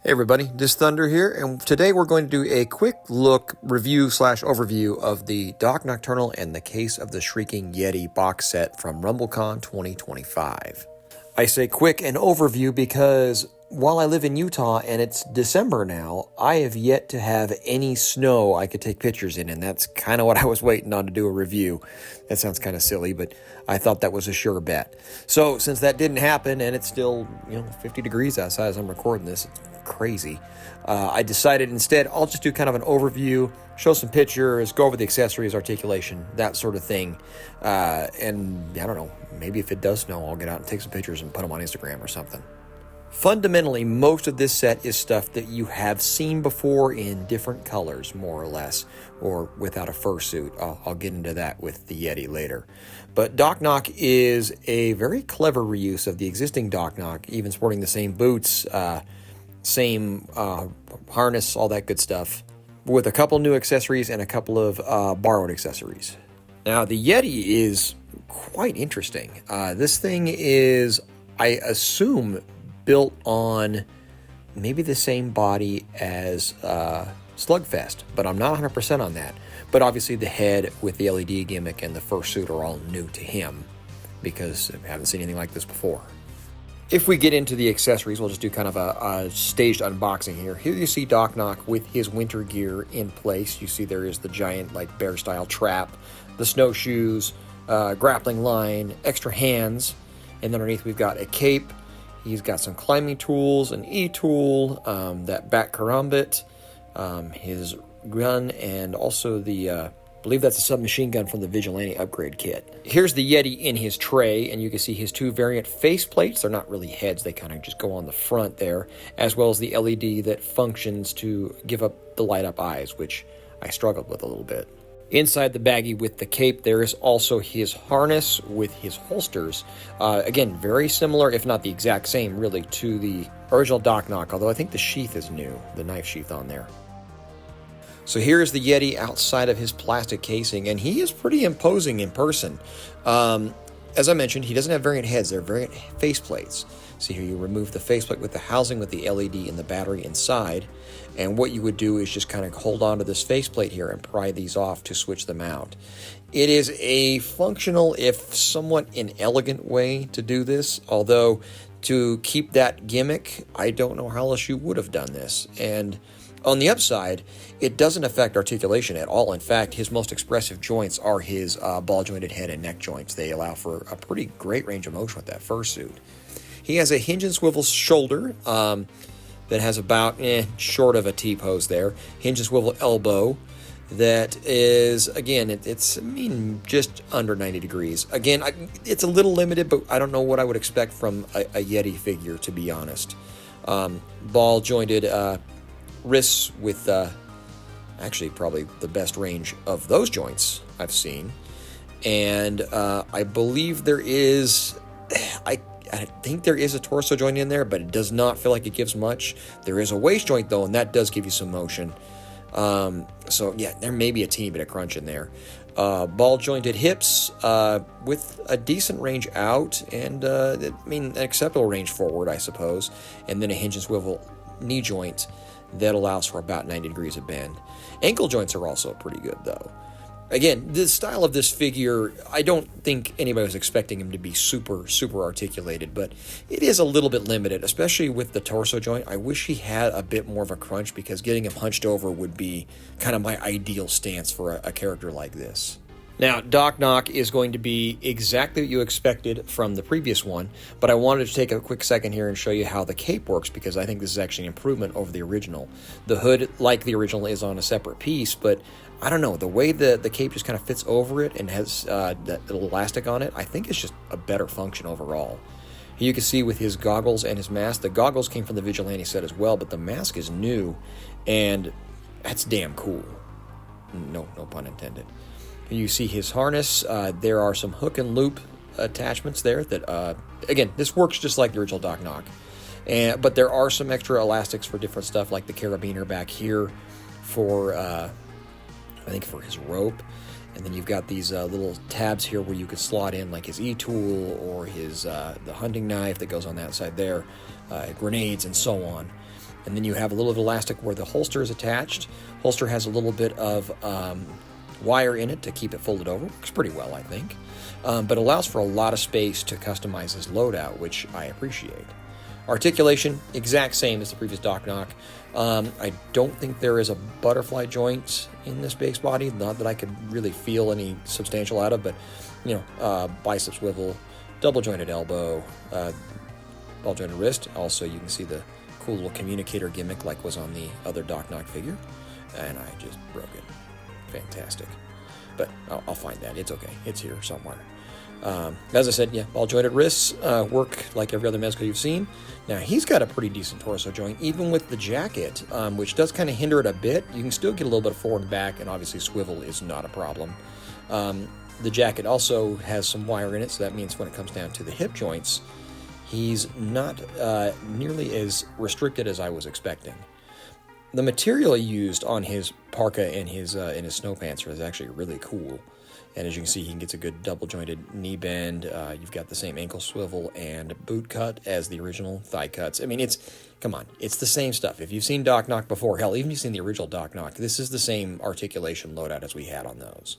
Hey everybody, DisThunder here, and today we're going to do a quick look, review / overview of the Doc Nocturnal and the Case of the Shrieking Yeti box set from RumbleCon 2025. I say quick and overview because while I live in Utah and it's December now, I have yet to have any snow I could take pictures in, and that's kind of what I was waiting on to do a review. That sounds kind of silly, but I thought that was a sure bet. So since that didn't happen and it's still 50 degrees outside as I'm recording this, it's crazy, I decided instead I'll just do kind of an overview, show some pictures, go over the accessories, articulation, that sort of thing, and I don't know, maybe if it does snow I'll get out and take some pictures and put them on Instagram or something. Fundamentally, most of this set is stuff that you have seen before in different colors, more or less, or without a fursuit. I'll get into that with the Yeti later. But Doc Nock is a very clever reuse of the existing Doc Nock, even sporting the same boots, same harness, all that good stuff, with a couple new accessories and a couple of borrowed accessories. Now, the Yeti is quite interesting. This thing is, I assume, built on maybe the same body as Slugfest, but I'm not 100% on that. But obviously the head with the LED gimmick and the fursuit are all new to him because I haven't seen anything like this before. If we get into the accessories, we'll just do kind of a staged unboxing here. Here you see Doc Nock with his winter gear in place. You see there is the giant bear-style trap, the snowshoes, grappling line, extra hands, and underneath we've got a cape. He's got some climbing tools, an E-tool, that back karambit, his gun, and also the, I believe that's a submachine gun from the Vigilante upgrade kit. Here's the Yeti in his tray, and you can see his two variant face plates. They're not really heads, they kind of just go on the front there, as well as the LED that functions to give up the light-up eyes, which I struggled with a little bit. Inside the baggie with the cape, there is also his harness with his holsters. Again, very similar, if not the exact same, really, to the original Doc Nock, although I think the sheath is new, the knife sheath on there. So here's the Yeti outside of his plastic casing, and he is pretty imposing in person. As I mentioned, he doesn't have variant heads, they're variant faceplates. See here, you remove the faceplate with the housing with the LED and the battery inside, and what you would do is just kind of hold on to this faceplate here and pry these off to switch them out. It is a functional, if somewhat inelegant way to do this, although to keep that gimmick, I don't know how else you would have done this. And on the upside, it doesn't affect articulation at all. In fact, his most expressive joints are his ball-jointed head and neck joints. They allow for a pretty great range of motion with that fursuit. He has a hinge and swivel shoulder that has about short of a T-pose there. Hinge and swivel elbow that is, again, it's just under 90 degrees. Again, it's a little limited, but I don't know what I would expect from a Yeti figure, to be honest. Ball-jointed wrists with actually probably the best range of those joints I've seen. And I believe there is... I think there is a torso joint in there, but it does not feel like it gives much. There is a waist joint, though, and that does give you some motion. So, yeah, there may be a teeny bit of crunch in there. Ball-jointed hips with a decent range out and, an acceptable range forward, I suppose. And then a hinge and swivel knee joint that allows for about 90 degrees of bend. Ankle joints are also pretty good, though. Again, the style of this figure, I don't think anybody was expecting him to be super articulated, but it is a little bit limited, especially with the torso joint. I wish he had a bit more of a crunch because getting him hunched over would be kind of my ideal stance for a character like this. Now, Doc Nock is going to be exactly what you expected from the previous one, but I wanted to take a quick second here and show you how the cape works because I think this is actually an improvement over the original. The hood, like the original, is on a separate piece, but I don't know, the way the cape just kind of fits over it and has that little elastic on it, I think it's just a better function overall. You can see with his goggles and his mask, the goggles came from the Vigilante set as well, but the mask is new, and that's damn cool. No pun intended. You see his harness. There are some hook and loop attachments there that, again, this works just like the original Doc Nock. But there are some extra elastics for different stuff, like the carabiner back here for, I think, for his rope. And then you've got these little tabs here where you could slot in like his E-tool or his the hunting knife that goes on that side there, grenades and so on. And then you have a little bit of elastic where the holster is attached. Holster has a little bit of wire in it to keep it folded over. Works pretty well, I think. But allows for a lot of space to customize his loadout, which I appreciate. Articulation, exact same as the previous Doc Knock. I don't think there is a butterfly joint in this base body, not that I could really feel any substantial out of, but, bicep swivel, double jointed elbow, ball jointed wrist. Also, you can see the cool little communicator gimmick like was on the other Doc Knock figure, and I just broke it. Fantastic. But I'll find that. It's okay. It's here somewhere. As I said, yeah, ball jointed wrists work like every other Mezco you've seen. Now, he's got a pretty decent torso joint, even with the jacket, which does kind of hinder it a bit. You can still get a little bit of forward and back, and obviously swivel is not a problem. The jacket also has some wire in it, so that means when it comes down to the hip joints, he's not nearly as restricted as I was expecting. The material used on his parka and his snow pants is actually really cool. And as you can see, he gets a good double-jointed knee bend. You've got the same ankle swivel and boot cut as the original thigh cuts. I mean, it's the same stuff. If you've seen Doc Knock before, hell, even if you've seen the original Doc Knock, this is the same articulation loadout as we had on those.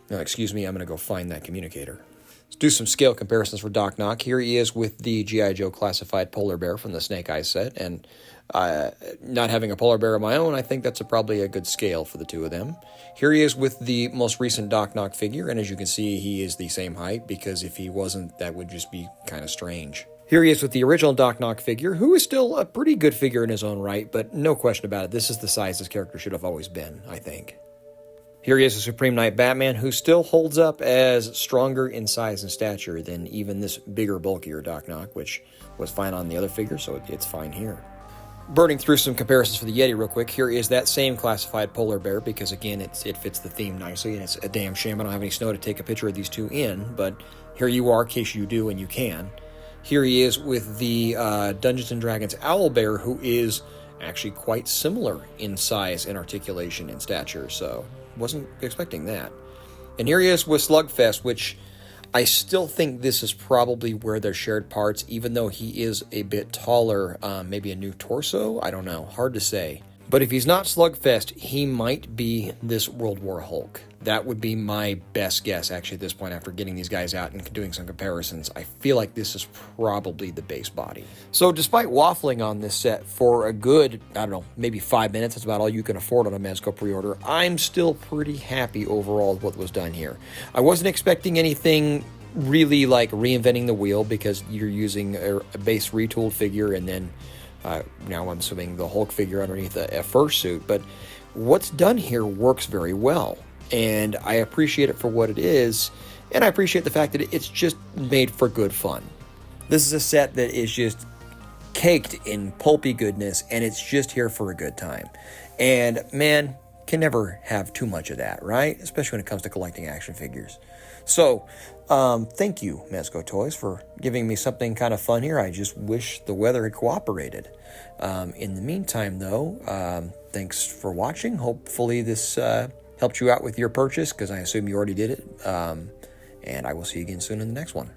Now, excuse me, I'm going to go find that communicator. Let's do some scale comparisons for Doc Knock. Here he is with the G.I. Joe classified polar bear from the Snake Eyes set, and not having a polar bear of my own, I think that's probably a good scale for the two of them. Here he is with the most recent Doc Knock figure, and as you can see, he is the same height, because if he wasn't, that would just be kind of strange. Here he is with the original Doc Knock figure, who is still a pretty good figure in his own right, but no question about it, this is the size this character should have always been, I think. Here he is, a Supreme Knight Batman, who still holds up as stronger in size and stature than even this bigger, bulkier Doc Knock, which was fine on the other figure, so it's fine here. Burning through some comparisons for the Yeti real quick, here is that same classified polar bear, because again, it fits the theme nicely, and it's a damn shame I don't have any snow to take a picture of these two in, but here you are, in case you do and you can. Here he is with the Dungeons & Dragons Owlbear, who is actually quite similar in size and articulation and stature, so wasn't expecting that. And here he is with Slugfest, which I still think this is probably where they're shared parts, even though he is a bit taller, maybe a new torso, I don't know, hard to say. But if he's not Slugfest, he might be this World War Hulk. That would be my best guess, actually, at this point, after getting these guys out and doing some comparisons. I feel like this is probably the base body. So despite waffling on this set for a good, I don't know, maybe 5 minutes, that's about all you can afford on a Mezco pre-order, I'm still pretty happy overall with what was done here. I wasn't expecting anything really like reinventing the wheel, because you're using a base retooled figure and then now I'm assuming the Hulk figure underneath a fursuit, but what's done here works very well, and I appreciate it for what it is, and I appreciate the fact that it's just made for good fun. This is a set that is just caked in pulpy goodness, and it's just here for a good time, and man, can never have too much of that, right? Especially when it comes to collecting action figures. So, thank you, Mezco Toys, for giving me something kind of fun here. I just wish the weather had cooperated. In the meantime, though, thanks for watching. Hopefully this helped you out with your purchase, because I assume you already did it. And I will see you again soon in the next one.